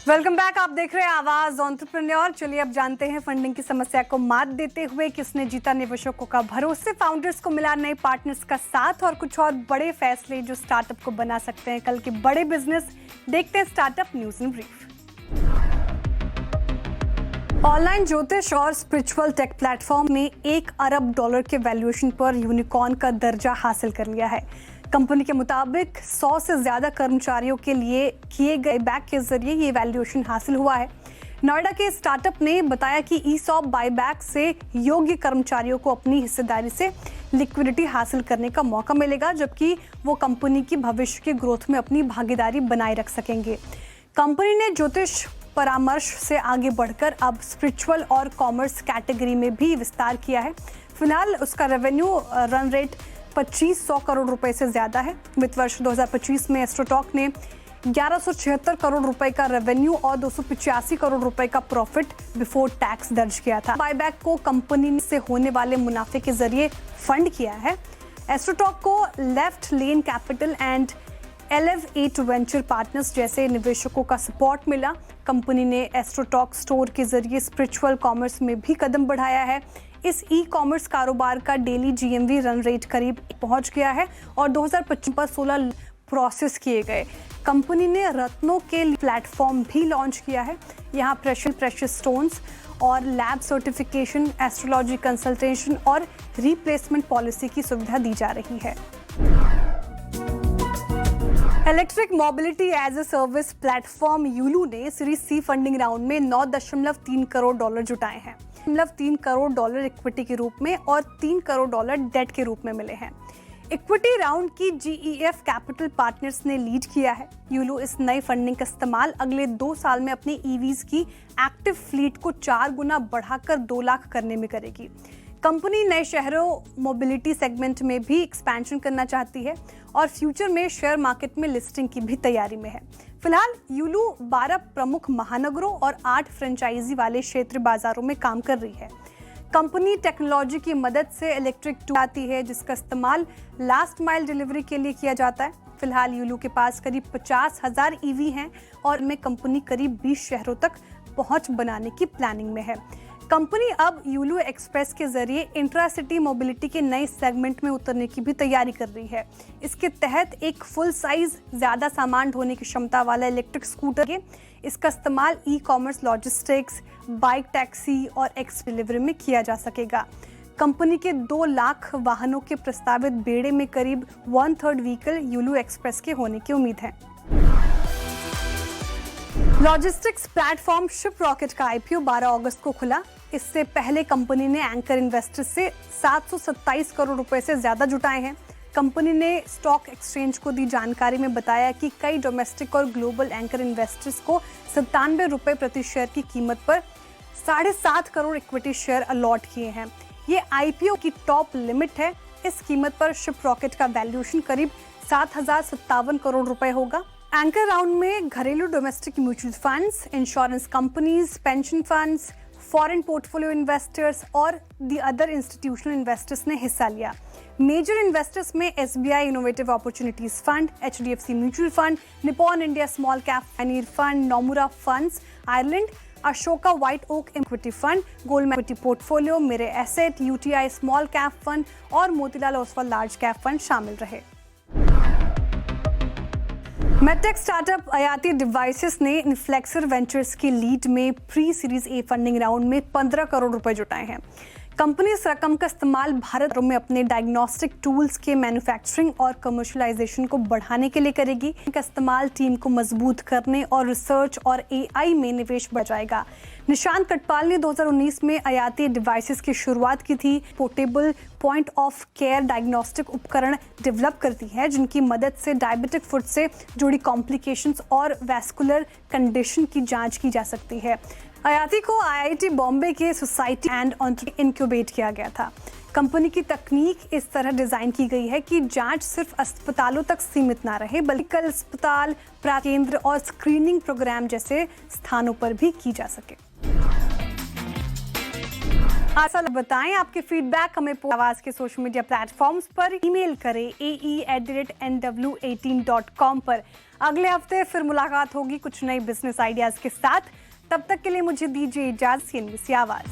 Welcome back. आप देख रहे हैं आवाज एंटरप्रेन्योर। चलिए अब जानते हैं फंडिंग की समस्या को मात देते हुए किसने जीता निवेशकों का भरोसे, फाउंडर्स को मिला नए पार्टनर्स का साथ और कुछ और बड़े फैसले जो स्टार्टअप को बना सकते हैं कल के बड़े बिजनेस। देखते हैं startup news in brief. Online ज्योतिष और स्पिरिचुअल टेक प्लेटफॉर्म ने $1 अरब के वैल्यूएशन पर यूनिकॉर्न का दर्जा हासिल कर लिया है। कंपनी के मुताबिक 100 से ज्यादा कर्मचारियों के लिए किए गए बैक के जरिए ये वैल्यूएशन हासिल हुआ है। नोएडा के स्टार्टअप ने बताया कि ESOP बायबैक से योग्य कर्मचारियों को अपनी हिस्सेदारी से लिक्विडिटी हासिल करने का मौका मिलेगा, जबकि वो कंपनी की भविष्य की ग्रोथ में अपनी भागीदारी बनाए रख सकेंगे। कंपनी ने ज्योतिष परामर्श से आगे बढ़कर अब स्पिरिचुअल और कॉमर्स कैटेगरी में भी विस्तार किया है। फिलहाल उसका रेवेन्यू रन रेट 2500 करोड़ रुपए से ज्यादा है। वित्त वर्ष 2025 में एस्ट्रोटॉक ने 1176 करोड़ रुपए का रेवेन्यू और 285 करोड़ रुपए का प्रॉफिट बिफोर टैक्स दर्ज किया था। बायबैक को कंपनी से होने वाले मुनाफे के जरिए फंड किया है। एस्ट्रोटॉक को left lane capital and Elevate venture partners जैसे निवेशकों का सपोर्ट मिला। कंपनी ने एस्ट्रोटॉक स्टोर के जरिए स्पिरिचुअल कॉमर्स में भी कदम बढ़ाया है। इस ई-कॉमर्स कारोबार का डेली GMV रन रेट करीब पहुंच गया है और 2025 पर 16 प्रोसेस किए गए। कंपनी ने रत्नों के प्लेटफॉर्म भी लॉन्च किया है। यहाँ प्रेशियस स्टोन्स और लैब सर्टिफिकेशन, एस्ट्रोलॉजी कंसल्टेशन और रिप्लेसमेंट पॉलिसी की सुविधा दी जा रही है। Electric mobility as a service platform Yulu ने सीरीज C फंडिंग राउंड में $9.3 करोड़ जुटाए हैं। $3 करोड़ इक्विटी के रूप में और $3 करोड़ डेट के रूप में मिले हैं। इक्विटी राउंड की GEF कैपिटल पार्टनर्स ने लीड किया है। यूलू इस नई फंडिंग का इस्तेमाल अगले 2 साल में अपने EVs की एक्टिव फ्लीट को 4 गुना बढ़ाकर 2 लाख करने में करेगी। कंपनी नए शहरों मोबिलिटी सेगमेंट में भी एक्सपेंशन करना चाहती है और फ्यूचर में शेयर मार्केट में लिस्टिंग की भी तैयारी में है। फिलहाल यूलू 12 प्रमुख महानगरों और 8 फ्रेंचाइजी वाले क्षेत्र बाजारों में काम कर रही है। कंपनी टेक्नोलॉजी की मदद से इलेक्ट्रिक टूल आती है जिसका इस्तेमाल लास्ट माइल डिलीवरी के लिए किया जाता है। फिलहाल यूलू के पास करीब 50,000 EV हैं और इनमें कंपनी करीब 20 शहरों तक पहुंच बनाने की प्लानिंग में है। कंपनी अब यूलू एक्सप्रेस के जरिए इंट्रासिटी मोबिलिटी के नए सेगमेंट में उतरने की भी तैयारी कर रही है। इसके तहत एक फुल साइज ज्यादा सामान ढोने की क्षमता वाला इलेक्ट्रिक स्कूटर है। इसका इस्तेमाल ई-कॉमर्स, लॉजिस्टिक्स, बाइक टैक्सी और एक्स डिलीवरी में किया जा सकेगा। कंपनी के 2 लाख वाहनों के प्रस्तावित बेड़े में करीब 1/3 व्हीकल यूलू एक्सप्रेस के होने की उम्मीद है। लॉजिस्टिक्स प्लेटफॉर्म शिपरॉकेट का IPO 12 अगस्त को खुला। इससे पहले कंपनी ने एंकर इन्वेस्टर्स से 727 करोड़ रुपए से ज्यादा जुटाए हैं। कंपनी ने स्टॉक एक्सचेंज को दी जानकारी में बताया कि कई डोमेस्टिक और ग्लोबल एंकर इन्वेस्टर्स को 97 रुपए प्रति शेयर की कीमत पर 7.5 करोड़ इक्विटी शेयर अलॉट किए हैं। ये IPO की टॉप लिमिट है। इस कीमत पर शिपरॉकेट का वैल्यूएशन करीब 7,057 करोड़ रुपए होगा। एंकर राउंड में घरेलू domestic mutual funds, insurance companies, pension funds, foreign portfolio investors और दी अदर इंस्टीट्यूशनल इन्वेस्टर्स ने हिस्सा लिया। मेजर इन्वेस्टर्स में SBI innovative opportunities fund, HDFC mutual fund, Nippon India small cap pioneer fund, Nomura funds Ireland, Ashoka white oak equity fund, Goldman equity portfolio, Mirae asset, UTI small cap fund और Motilal Oswal large cap fund शामिल रहे। Medtech startup Ayati devices ने Inflexor ventures की lead में pre series A funding round में 15 करोड़ रुपए जुटाए हैं। कंपनी इस रकम का इस्तेमाल भारत में अपने डायग्नोस्टिक टूल्स के मैन्युफैक्चरिंग और कमर्शलाइजेशन को बढ़ाने के लिए करेगी। इनका इस्तेमाल टीम को मजबूत करने और रिसर्च और AI में निवेश बढ़ाएगा। निशांत कटपाल ने 2019 में अयाती डिवाइसेस की शुरुआत की थी। Portable point of care diagnostic उपकरण डेवलप करती है जिनकी मदद से डायबिटिक फुट से जुड़ी कॉम्प्लिकेशंस और वैस्कुलर कंडीशन की जांच की जा सकती है। अयाती को IIT बॉम्बे के सोसाइटी एंड एंटरप्रेन्योरशिप इंक्यूबेट किया गया था। कंपनी की तकनीक इस तरह डिजाइन की गई है कि जांच सिर्फ अस्पतालों तक सीमित ना रहे बल्कि कल अस्पताल, प्राथमिक केंद्र और स्क्रीनिंग प्रोग्राम जैसे स्थानों पर भी की जा सके। आशा बताएं आपके फीडबैक हमें आवाज के सोशल मीडिया प्लेटफॉर्म्स पर ईमेल करें ae@nw18.com पर। अगले हफ्ते फिर मुलाकात होगी कुछ नई बिजनेस आइडियाज के साथ। तब तक के लिए मुझे दीजिए इजाजत। आवाज।